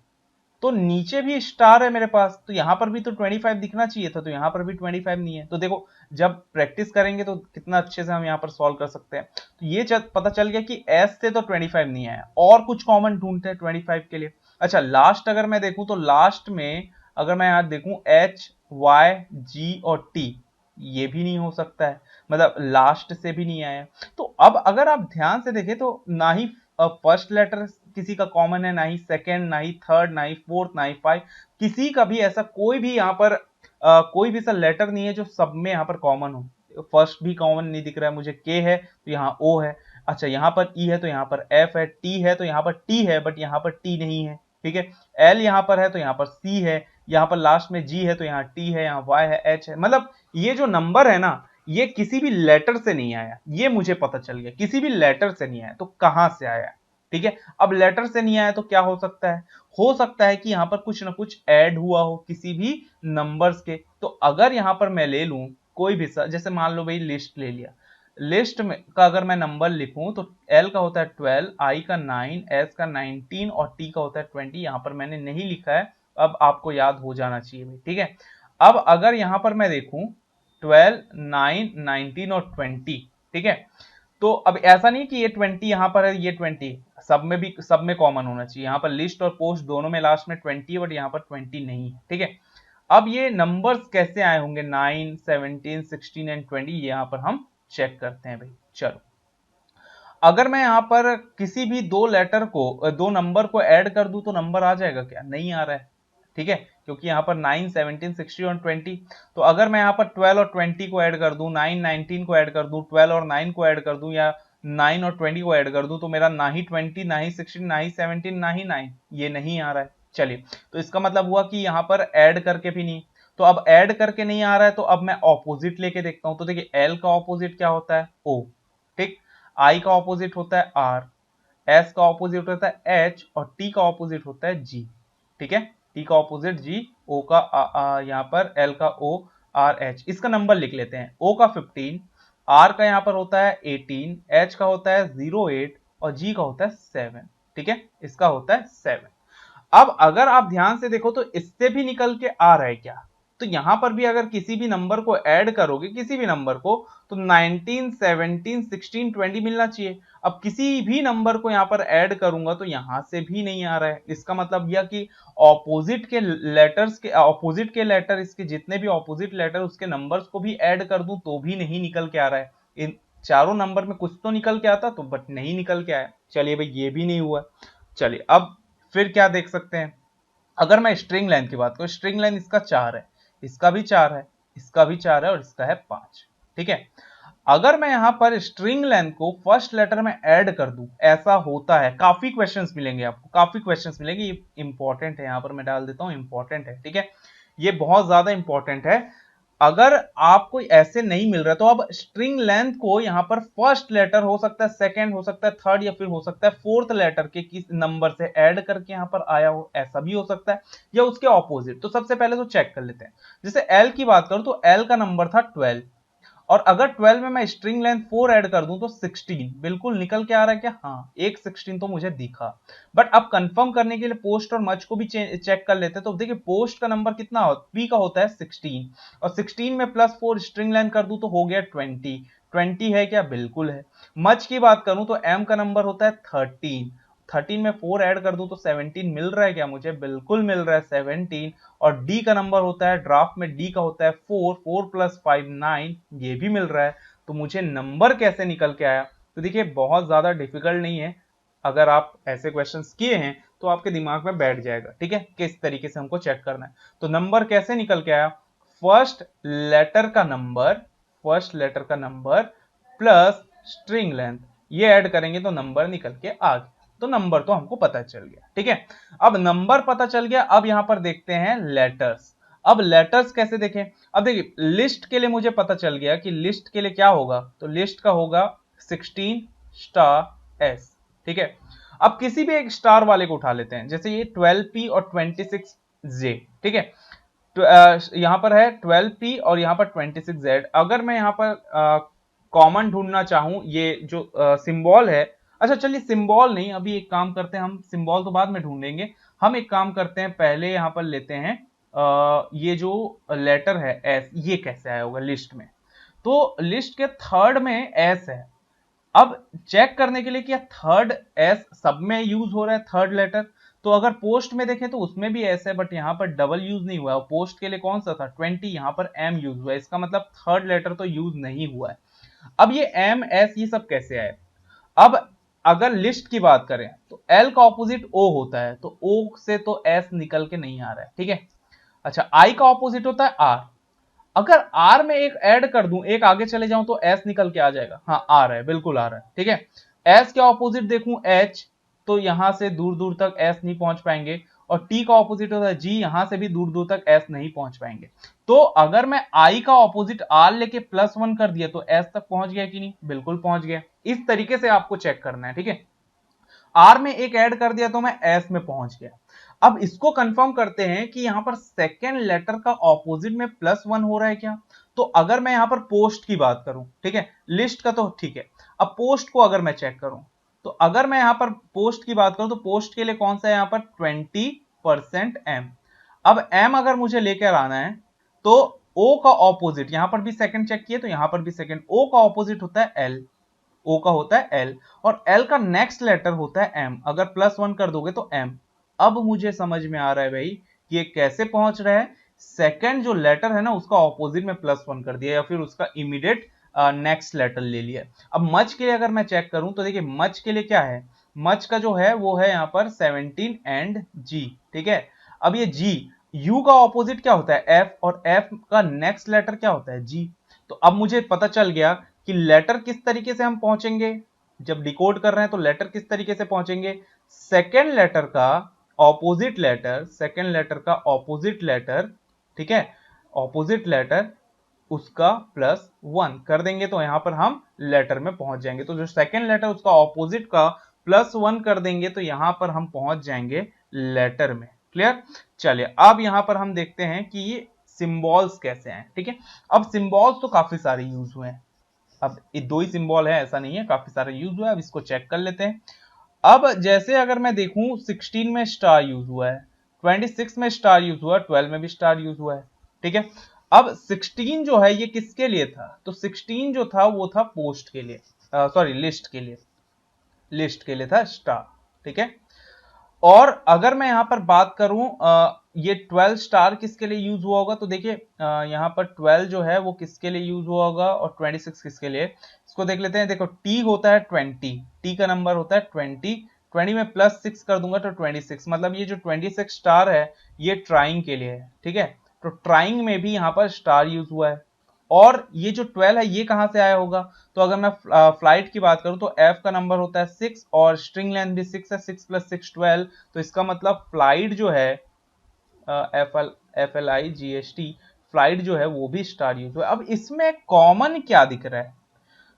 [SPEAKER 1] तो नीचे भी स्टार है मेरे पास, तो यहां पर भी तो 25 दिखना चाहिए था, तो यहां पर भी 25 नहीं है। तो देखो, जब प्रैक्टिस करेंगे तो कितना अच्छे से हम यहां पर सॉल्व कर सकते हैं। तो ये पता चल गया कि एस से तो 25 नहीं आया, और कुछ कॉमन ढूंढते हैं 25 के लिए। अच्छा, लास्ट अगर मैं देखूं तो लास्ट में अगर मैं यहां देखूं एच, वाई, जी और टी, ये भी नहीं हो सकता है, मतलब लास्ट से भी नहीं आया। तो अब अगर आप ध्यान से देखें तो ना ही फर्स्ट लेटर किसी का कॉमन है, ना ही सेकंड, ना ही थर्ड, ना ही फोर्थ, ना ही फाइव, किसी का भी ऐसा कोई भी यहाँ पर कोई भी ऐसा लेटर नहीं है जो सब में यहाँ पर कॉमन हो। फर्स्ट भी कॉमन नहीं दिख रहा है मुझे, के है तो यहाँ ओ है, अच्छा यहाँ पर ई है तो यहाँ पर एफ है, टी है तो यहाँ पर टी है, बट यहाँ पर टी नहीं है, ठीक है। एल यहाँ पर है तो यहाँ पर सी है, यहाँ पर लास्ट में जी है तो यहाँ टी है, यहाँ वाई है, एच है, मतलब ये जो नंबर है ना, ये किसी भी लेटर से नहीं आया, ये मुझे पता चल गया, किसी भी लेटर से नहीं आया, तो कहां से आया, ठीक है। अब लेटर से नहीं आया तो क्या हो सकता है? हो सकता है कि यहां पर कुछ ना कुछ ऐड हुआ हो किसी भी नंबर्स के। तो अगर यहां पर मैं ले लूं कोई भी जैसे मान लो भाई लिस्ट ले लिया, लिस्ट में का अगर मैं नंबर लिखूं तो एल का होता है 12, आई का 9, एस का 19 और टी का होता है 20। यहां पर मैंने नहीं लिखा है, अब आपको याद हो जाना चाहिए भाई, ठीक है। अब अगर यहां पर मैं देखूं 12, 9, 19 और 20, ठीक है, तो अब ऐसा नहीं कि ये 20 यहां पर है, ये 20 सब में भी, सब में कॉमन होना चाहिए। यहां पर लिस्ट और पोस्ट दोनों में लास्ट में 20 है, बट यहां पर 20 नहीं है, ठीक है। अब ये नंबर्स कैसे आए होंगे 9, 17, 16 एंड 20, यहां पर हम चेक करते हैं भाई। चलो, अगर मैं यहाँ पर किसी भी दो लेटर को, दो नंबर को ऐड कर दूं तो नंबर आ जाएगा क्या? नहीं आ रहा है, ठीक है, क्योंकि यहाँ पर 9, 17, 60 और 20। तो अगर मैं यहाँ पर 12 और 20 को ऐड कर दूं, 9, 19 को ऐड कर दूं, 12 और 9 को ऐड कर दूं, या 9 और 20 को ऐड कर दूं, तो मेरा ना ही 20, ना ही 16, ना ही 17, ना ही 9, ये नहीं आ रहा है। चलिए, तो इसका मतलब हुआ कि यहाँ पर ऐड करके भी नहीं। तो अब ऐड करके नहीं आ रहा है, तो अब मैं ऑपोजिट लेके देखता हूं। तो देखिए, एल का ऑपोजिट क्या होता है? ओ, ठीक। आई का ऑपोजिट होता है आर, एस का ऑपोजिट होता है एच, और टी का ऑपोजिट होता है जी, ठीक है। टी का ऑपोजिट जी, ओ का यहाँ पर एल का ओ, आर एच। इसका नंबर लिख लेते हैं। ओ का 15, आर का यहाँ पर होता है 18, एच का होता है 08, और जी का होता है 7, ठीक है, इसका होता है 7। अब अगर आप ध्यान से देखो तो इससे भी निकल के आ रहा है क्या? तो यहां पर भी अगर किसी भी नंबर को ऐड करोगे, किसी भी नंबर को, तो 19, 17, 16, 20 मिलना चाहिए। अब किसी भी नंबर को यहां पर ऐड करूंगा तो यहां से भी नहीं आ रहा है। इसका मतलब यह कि ऑपोजिट के लेटर्स के, ऑपोजिट के लेटर, इसके जितने भी ऑपोजिट लेटर, उसके नंबर्स को भी ऐड कर दूं तो भी नहीं निकल के आ रहा है। इन चारों नंबर में कुछ तो निकल के आता, तो बट नहीं निकल के आया। चलिए भाई, ये भी नहीं हुआ। चलिए, अब फिर क्या देख सकते हैं? अगर मैं स्ट्रिंग लेंथ की बात करूं, स्ट्रिंग लेंथ इसका 4 है, इसका भी 4 है, इसका भी 4 है, और इसका है 5, ठीक है। अगर मैं यहां पर स्ट्रिंग लेंथ को फर्स्ट लेटर में ऐड कर दूं, ऐसा होता है। काफी क्वेश्चंस मिलेंगे आपको, काफी क्वेश्चंस मिलेंगे। ये इंपॉर्टेंट है, यहां पर मैं डाल देता हूं इंपॉर्टेंट है, ठीक है, ये बहुत ज्यादा इंपॉर्टेंट है। अगर आपको ऐसे नहीं मिल रहा तो अब स्ट्रिंग लेंथ को यहां पर फर्स्ट लेटर हो सकता है, सेकंड हो सकता है, थर्ड, या फिर हो सकता है फोर्थ लेटर के किस नंबर से ऐड करके यहां पर आया हो, ऐसा भी हो सकता है, या उसके ऑपोजिट। तो सबसे पहले तो चेक कर लेते हैं। जैसे एल की बात करूं तो एल का नंबर था 12, और अगर 12 में मैं स्ट्रिंग लेंथ 4 ऐड कर दूं तो 16 बिल्कुल निकल के आ रहा है क्या? हाँ, एक 16 तो मुझे दिखा। बट अब कंफर्म करने के लिए पोस्ट और मच को भी चेक कर लेते हैं। तो देखिए, पोस्ट का नंबर कितना पी का होता है 16, और 16 में +4 स्ट्रिंग लेंथ कर दूं तो हो गया 20। 20 है क्या? बिल्कुल है। मच की बात करूं तो एम का नंबर होता है 13, 13 में 4 ऐड कर दूं तो 17 मिल रहा है क्या मुझे? बिल्कुल मिल रहा है 17। और डी का नंबर होता है, ड्राफ्ट में डी का होता है 4, 4 + 5 9, ये भी मिल रहा है। तो मुझे नंबर कैसे निकल के आया? तो देखिए, बहुत ज्यादा डिफिकल्ट नहीं है। अगर आप ऐसे क्वेश्चंस किए हैं तो आपके दिमाग में बैठ जाएगा, ठीक है, किस तरीके से हमको चेक करना है। तो नंबर कैसे निकल के आया? फर्स्ट लेटर का नंबर, फर्स्ट लेटर का नंबर प्लस स्ट्रिंग लेंथ, ये ऐड करेंगे तो नंबर निकल के आ गया। तो नंबर तो हमको पता चल गया, ठीक है। अब नंबर पता चल गया, अब यहां पर देखते हैं लेटर्स। अब लेटर्स कैसे देखें? अब देखिए, लिस्ट के लिए मुझे पता चल गया कि लिस्ट के लिए क्या होगा, तो लिस्ट का होगा 16 स्टार एस, ठीक है। अब किसी भी एक स्टार वाले को उठा लेते हैं, जैसे ये 12P और 26J, ठीक है। तो यहां पर है 12P और यहां पर 26Z। अगर मैं यहां पर कॉमन ढूंढना चाहूं, ये जो सिंबल है, अच्छा चलिए सिंबल नहीं, अभी एक काम करते हैं, हम सिंबल तो बाद में ढूंढेंगे। हम एक काम करते हैं, पहले यहां पर लेते हैं ये जो लेटर है एस, ये कैसे आया होगा लिस्ट में? तो लिस्ट के थर्ड में एस है। अब चेक करने के लिए कि थर्ड एस सब में यूज हो रहा है, थर्ड लेटर। तो अगर पोस्ट में देखें तो उसमें भी एस है, बट यहां पर डबल यूज नहीं हुआ है। पोस्ट के लिए कौन सा था 20, यहां पर एम यूज हुआ है, इसका मतलब थर्ड लेटर तो यूज नहीं हुआ है। अब ये एम एस ये सब कैसे आए? अब अगर लिस्ट की बात करें तो एल का ऑपोजिट ओ होता है, तो ओ से तो एस निकल के नहीं आ रहा है, ठीक है। अच्छा, आई का ऑपोजिट होता है आर, अगर आर में एक ऐड कर दूं, एक आगे चले जाऊं तो एस निकल के आ जाएगा। हाँ, आ रहा है, बिल्कुल आ रहा है, ठीक है। एस के ऑपोजिट देखूं एच, तो यहां से दूर दूर तक एस नहीं पहुंच पाएंगे। और टी का ऑपोजिट होता है जी, यहां से भी दूर दूर तक एस नहीं पहुंच पाएंगे। तो अगर मैं आई का ऑपोजिट आर लेके +1 कर दिया तो एस तक पहुंच गया कि नहीं? बिल्कुल पहुंच गया। इस तरीके से आपको चेक करना है, ठीक है। आर में एक ऐड कर दिया तो मैं एस में पहुंच गया। अब इसको कंफर्म करते हैं कि यहां पर सेकेंड लेटर का ऑपोजिट में +1 हो रहा है क्या? तो अगर मैं यहां पर पोस्ट की बात करूं, ठीक है, लिस्ट का तो ठीक है, अब पोस्ट को अगर मैं चेक करूं, तो अगर मैं यहां पर पोस्ट की बात करूं तो पोस्ट के लिए कौन सा है यहां पर 20% एम। अब एम अगर मुझे लेकर आना है तो ओ का ऑपोजिट, यहां पर भी सेकंड चेक किए तो यहां पर भी सेकंड, ओ का ऑपोजिट होता है एल, ओ का होता है एल, और एल का नेक्स्ट लेटर होता है एम। अगर +1 कर दोगे तो एम। अब मुझे समझ में आ रहा है भाई कि ये कैसे पहुंच रहा है। सेकंड जो लेटर है ना, उसका ऑपोजिट में +1 कर दिया, या फिर उसका इमीडिएट नेक्स्ट लेटर ले लिया। अब मच के लिए अगर मैं चेक करूं तो देखिए मच के लिए क्या है, मच का जो है वो है यहाँ पर 17 एंड जी, ठीक है। अब ये जी, यू का ऑपोजिट क्या होता है एफ, और एफ का नेक्स्ट लेटर क्या होता है जी। तो अब मुझे पता चल गया कि लेटर किस तरीके से हम पहुंचेंगे, जब डिकोड कर रहे हैं तो लेटर किस तरीके से पहुंचेंगे, सेकेंड लेटर का ऑपोजिट लेटर, सेकेंड लेटर का ऑपोजिट लेटर, ठीक है, ऑपोजिट लेटर उसका प्लस 1 कर देंगे तो यहां पर हम लेटर में पहुंच जाएंगे। तो जो सेकेंड लेटर उसका ऑपोजिट का प्लस 1 कर देंगे तो यहां पर हम पहुंच जाएंगे लेटर में। क्लियर। चलिए अब यहां पर हम देखते हैं कि ये सिंबल्स कैसे हैं, ठीक है। अब सिंबल्स तो काफी सारे यूज हुए हैं, अब ये दो ही सिंबल है ऐसा नहीं है, काफी सारे यूज हुआ है। अब इसको चेक कर लेते हैं। अब जैसे अगर मैं देखूं 16 में स्टार यूज हुआ है, 26 में स्टार यूज हुआ है, 12 में भी स्टार यूज हुआ है, ठीक है। अब 16 जो है ये किसके लिए था, तो 16 जो था वो था पोस्ट के लिए, सॉरी लिस्ट के लिए, लिस्ट के लिए था स्टार, ठीक है। और अगर मैं यहां पर बात करूं ये 12 स्टार किसके लिए यूज हुआ होगा, तो देखिए यहां पर 12 जो है वो किसके लिए यूज हुआ होगा और 26 किसके लिए, इसको देख लेते हैं। देखो टी होता है 20, टी का नंबर होता है 20, 20 में प्लस 6 कर दूंगा तो 26, मतलब ये जो 26 स्टार है ये ट्राइंग के लिए है, ठीक है। तो ट्राइंग में भी यहां पर स्टार यूज हुआ है। और ये जो 12 है ये कहां से आया होगा, तो अगर मैं फ्लाइट की बात करूं तो एफ का नंबर होता है 6 और स्ट्रिंग लेंथ भी 6 है, 6 + 6 12, तो इसका मतलब फ्लाइट जो है FLIGHT, फ्लाइट जो है वो भी स्टार यूज हुआ है। अब इसमें कॉमन क्या दिख रहा है,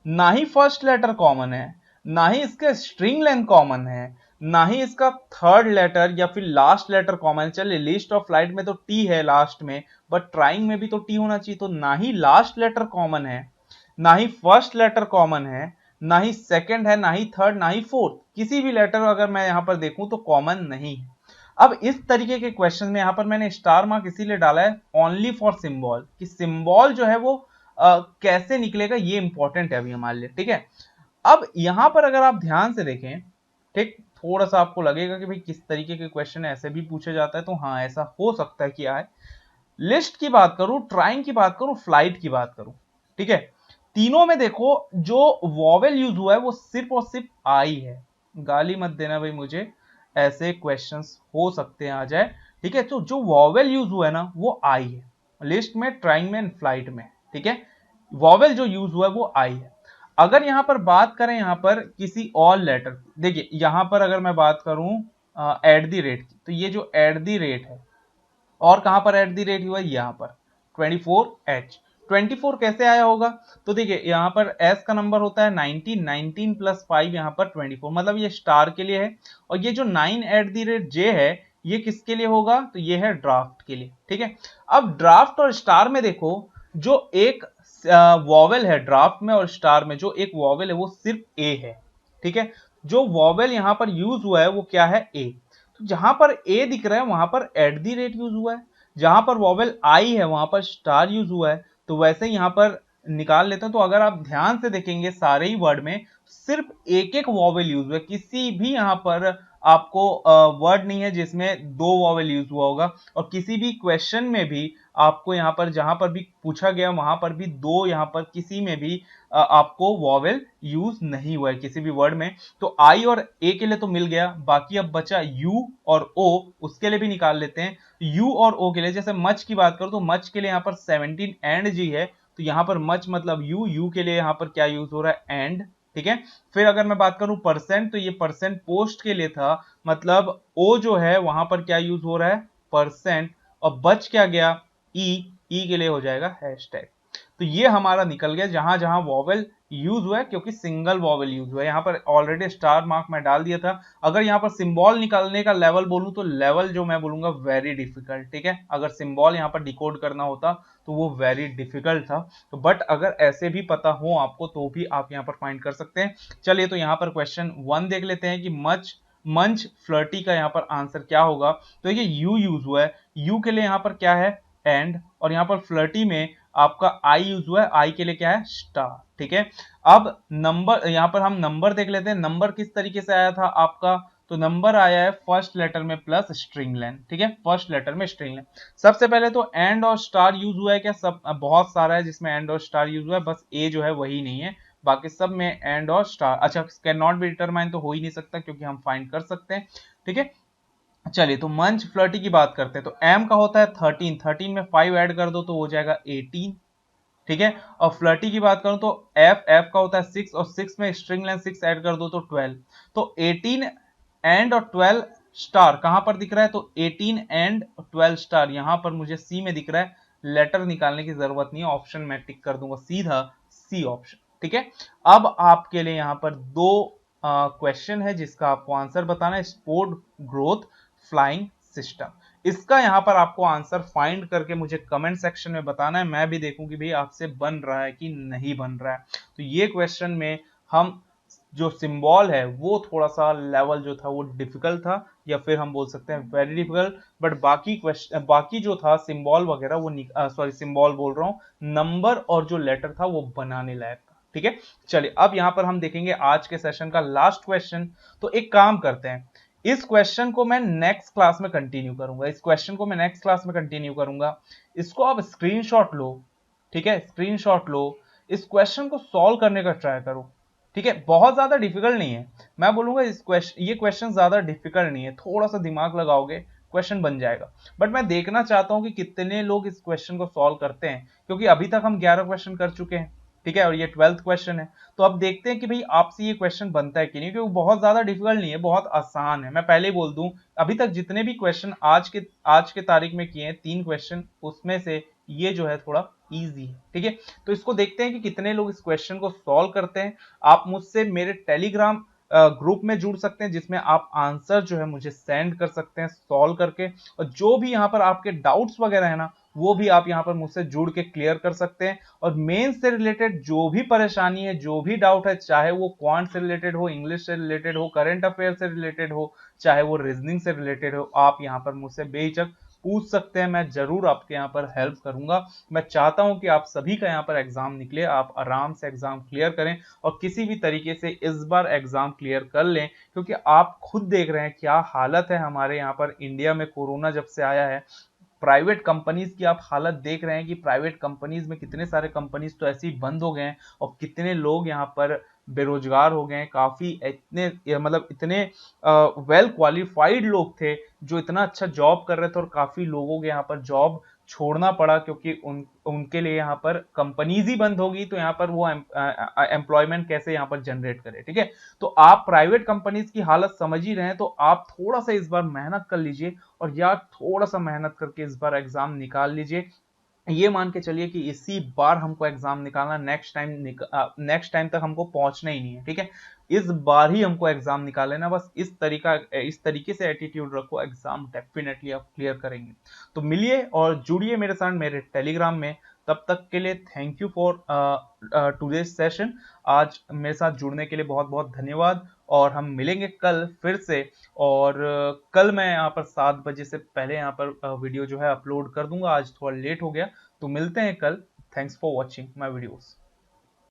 [SPEAKER 1] ना ही फर्स्ट लेटर कॉमन है, ना ही इसके स्ट्रिंग लेंथ कॉमन है, ना ही इसका थर्ड लेटर या फिर लास्ट लेटर कॉमन है। चलिए लिस्ट ऑफ फ्लाइट में तो टी है लास्ट में, बट ट्राइंग में भी तो टी होना चाहिए, तो ना ही लास्ट लेटर कॉमन है, ना ही फर्स्ट लेटर कॉमन है, ना ही सेकंड है, ना ही थर्ड, ना ही फोर्थ, किसी भी लेटर अगर मैं यहां पर देखूं तो कॉमन नहीं है। अब इस तरीके के क्वेश्चन में यहां पर मैंने स्टार मार्क इसीलिए डाला है ओनली फॉर सिंबल, कि सिंबल जो है वो कैसे निकलेगा ये इंपॉर्टेंट है अभी हमारे लिए, ठीक है। अब यहां पर अगर आप ध्यान से देखें, ठीक, थोड़ा सा आपको लगेगा कि भाई किस तरीके के क्वेश्चन ऐसे भी पूछे जाता है, तो हाँ ऐसा हो सकता है कि आए। लिस्ट की बात करूं, ट्राइंग की बात करूं, फ्लाइट की बात करूं, ठीक है, तीनों में देखो जो वॉवेल यूज हुआ है वो सिर्फ और सिर्फ आई है। गाली मत देना भाई मुझे, ऐसे क्वेश्चंस हो सकते हैं आ जाए, ठीक है। तो जो वॉवेल यूज हुआ है ना वो आई है लिस्ट में, ट्राइंग में, फ्लाइट में, ठीक है। वॉवेल जो यूज हुआ है वो आई है। अगर यहां पर बात करें यहां पर किसी और लेटर, देखिए यहां पर अगर मैं बात करूं एट द रेट की, तो ये जो एट द रेट है, और कहां पर एट द रेट हुआ है, यहां पर 24H, 24 कैसे आया होगा, तो देखिए यहां पर S का नंबर होता है 19, 19 + 5 यहां पर 24, मतलब ये स्टार के लिए है। और ये जो 9 एट द रेट J है ये किसके लिए होगा, तो ये है ड्राफ्ट के लिए, ठीक है। अब ड्राफ्ट और स्टार में देखो जो एक वॉवेल है ड्राफ्ट में और स्टार में, जो एक वॉवेल है वो सिर्फ ए है, ठीक है। जो वॉवेल यहां पर यूज हुआ है वो क्या है, ए। तो जहां पर ए दिख रहा है वहां पर एट द रेट यूज हुआ है, जहां पर वॉवेल आई है वहां पर स्टार यूज हुआ है। तो वैसे ही यहां पर निकाल लेते हैं, तो अगर आप ध्यान से देखेंगे सारे ही वर्ड में सिर्फ एक एक वॉवेल यूज हुआ है, किसी भी यहां पर आपको वर्ड नहीं है जिसमें दो वॉवेल यूज हुआ होगा। और किसी भी क्वेश्चन में भी आपको यहां पर जहां पर भी पूछा गया वहां पर भी दो, यहां पर किसी में भी आपको वॉवेल यूज नहीं हुआ है किसी भी वर्ड में। तो आई और ए के लिए तो मिल गया, बाकी अब बचा यू और ओ, उसके लिए भी निकाल लेते हैं। यू और ओ के लिए जैसे मच की बात करो तो मच के लिए यहां पर 17 एंड जी है, तो यहां पर मच मतलब यू, यू के लिए यहां पर क्या यूज हो रहा है, एंड, ठीक है। फिर अगर मैं बात करूं परसेंट, तो ये परसेंट पोस्ट के लिए था, मतलब ओ जो है वहां पर क्या यूज हो रहा है, परसेंट, और बच क्या गया, ई, ई के लिए हो जाएगा हैशटैग। तो ये हमारा निकल गया जहां जहां वॉवेल यूज हुआ है, क्योंकि सिंगल वॉवेल यूज हुआ है। यहां पर ऑलरेडी स्टार मार्क मैं डाल दिया था। अगर यहां पर सिंबल निकालने का लेवल बोलूं तो लेवल जो मैं बोलूंगा वेरी डिफिकल्ट, ठीक है। अगर सिंबल यहां पर डिकोड करना होता तो वो वेरी डिफिकल्ट था, तो बट अगर ऐसे भी पता हो आपको तो भी आप यहां पर फाइंड कर सकते हैं। चलिए तो यहां पर क्वेश्चन 1 देख लेते हैं कि मच, मंच, फ्लर्टी का यहां पर आंसर क्या होगा। तो ये यू यूज हुआ है, यू के लिए यहां पर क्या है, एंड, और यहां पर फ्लर्टी में आपका आई यूज हुआ है, आई के लिए क्या है, स्टार, ठीक है। अब नंबर, यहां पर हम नंबर देख लेते हैं, नंबर किस तरीके से आया था आपका, तो नंबर आया है फर्स्ट लेटर में प्लस स्ट्रिंग लेंथ, ठीक है, फर्स्ट लेटर में स्ट्रिंग लेंथ। सबसे पहले तो एंड और स्टार यूज हुआ है क्या? सब बहुत सारा है जिसमें एंड और स्टार यूज हुआ है, बस ए जो है वही नहीं है, बाकी सब में एंड और स्टार। अच्छा, कैन नॉट बी डिटरमाइन तो हो ही नहीं सकता क्योंकि हम फाइंड कर सकते हैं, ठीक है। चलिए, तो मंच फ्लर्टी की बात करते हैं। तो एम का होता है 13, 13 में 5 ऐड कर दो तो हो जाएगा 18, ठीक है। और फ्लर्टी की बात करूं तो एफ, एफ का होता है 6 और 6 में स्ट्रिंग लेंथ 6 ऐड कर दो तो 12। तो 18 एंड और 12 स्टार कहां पर दिख रहा है? तो 18 एंड 12 स्टार यहां पर मुझे सी में दिख रहा है। लेटर निकालने की जरूरत नहीं है, ऑप्शन मैं टिक कर दूंगा सीधा सी ऑप्शन, ठीक है। अब आपके लिए यहां पर दो क्वेश्चन है जिसका आपको आंसर बताना है। स्पोर्ट ग्रोथ फ्लाइंग सिस्टम, इसका यहां पर आपको आंसर फाइंड करके मुझे कमेंट सेक्शन में बताना है। मैं भी देखूं कि भाई आपसे बन रहा है कि नहीं बन रहा है। तो ये क्वेश्चन में हम जो सिंबल है वो थोड़ा सा लेवल जो था वो डिफिकल्ट था, या फिर हम बोल सकते हैं वेरी डिफिकल्ट। बट बाकी क्वेश्चन, बाकी जो था सिंबल वगैरह वो सॉरी सिंबल बोल रहा हूं, नंबर और जो लेटर था वो बनाने लायक था, ठीक है। चलिए, अब यहां पर हम देखेंगे आज के सेशन का लास्ट क्वेश्चन। तो एक काम करते हैं, इस क्वेश्चन को मैं नेक्स्ट क्लास में कंटिन्यू करूंगा, इस क्वेश्चन को मैं नेक्स्ट क्लास में कंटिन्यू करूंगा। इसको आप स्क्रीनशॉट लो, ठीक है, स्क्रीनशॉट लो, इस क्वेश्चन को सॉल्व करने का ट्राई करो, ठीक है। बहुत ज्यादा डिफिकल्ट नहीं है, मैं बोलूंगा इस क्वेश्चन, ये क्वेश्चन ज्यादा डिफिकल्ट नहीं है, थोड़ा सा दिमाग लगाओगे क्वेश्चन बन जाएगा। बट मैं देखना चाहता हूं कि कितने लोग इस क्वेश्चन को सॉल्व करते हैं, क्योंकि अभी तक हम 11 क्वेश्चन कर चुके हैं, ठीक है, और ये 12th क्वेश्चन है। तो अब देखते हैं कि भाई आपसे ये क्वेश्चन बनता है कि नहीं, क्योंकि बहुत ज्यादा डिफिकल्ट नहीं है, बहुत आसान है। मैं पहले ही बोल दूं, अभी तक जितने भी क्वेश्चन आज के तारीख में किए हैं 3 क्वेश्चन, उसमें से ये जो है थोड़ा इजी है, ठीक है। तो इसको देखते हैं कि कितने लोग इस क्वेश्चन को सॉल्व करते हैं। आप मुझसे मेरे टेलीग्राम ग्रुप में जुड़ सकते हैं, जिसमें आप आंसर जो है मुझे सेंड कर सकते हैं सॉल्व करके, और जो भी यहाँ पर आपके डाउट्स वगैरह है ना, वो भी आप यहाँ पर मुझसे जुड़ के क्लियर कर सकते हैं। और मेन से रिलेटेड जो भी परेशानी है, जो भी डाउट है, चाहे वो क्वांट से रिलेटेड हो, इंग्लिश से रिलेटेड हो, करंट अफेयर से रिलेटेड हो, चाहे वो रीजनिंग से रिलेटेड हो, आप यहाँ पर मुझसे बेहिचक पूछ सकते हैं। मैं जरूर आपके यहाँ पर हेल्प करूंगा। मैं चाहता हूं कि आप सभी का यहाँ पर एग्जाम निकले, आप आराम से एग्जाम क्लियर करें और किसी भी तरीके से इस बार एग्जाम क्लियर कर लें, क्योंकि आप खुद देख रहे हैं क्या हालत है हमारे यहाँ पर इंडिया में। कोरोना जब से आया है, प्राइवेट कंपनीज की आप हालत देख रहे हैं कि प्राइवेट कंपनीज में कितने सारे कंपनीज तो ऐसे ही बंद हो गए हैं, और कितने लोग यहाँ पर बेरोजगार हो गए हैं। काफी इतने मतलब इतने वेल क्वालिफाइड लोग थे जो इतना अच्छा जॉब कर रहे थे, और काफी लोगों को यहाँ पर जॉब छोड़ना पड़ा, क्योंकि उनके लिए यहाँ पर कंपनीज ही बंद होगी, तो यहाँ पर वो एम्प्लॉयमेंट कैसे यहाँ पर जनरेट करे, ठीक है। तो आप प्राइवेट कंपनीज की हालत समझ ही रहे हैं, तो आप थोड़ा सा इस बार मेहनत कर लीजिए, और यार थोड़ा सा मेहनत करके इस बार एग्जाम निकाल लीजिए। ये मान के चलिए कि इसी बार हमको एग्जाम निकालना, नेक्स्ट टाइम तक हमको पहुंचना ही नहीं है, ठीक है। इस बार ही हमको एग्जाम निकाल लेना, बस इस तरीके से एटीट्यूड रखो, एग्जाम डेफिनेटली आप क्लियर करेंगे। तो मिलिए और जुड़िए मेरे साथ मेरे टेलीग्राम में। तब तक के लिए thank you for today's session. आज मेरे साथ जुड़ने के लिए बहुत बहुत धन्यवाद, और हम मिलेंगे कल फिर से। और कल मैं यहाँ पर 7 बजे से पहले यहाँ पर वीडियो जो है अपलोड कर दूंगा, आज थोड़ा लेट हो गया। तो मिलते हैं कल। Thanks for watching my videos.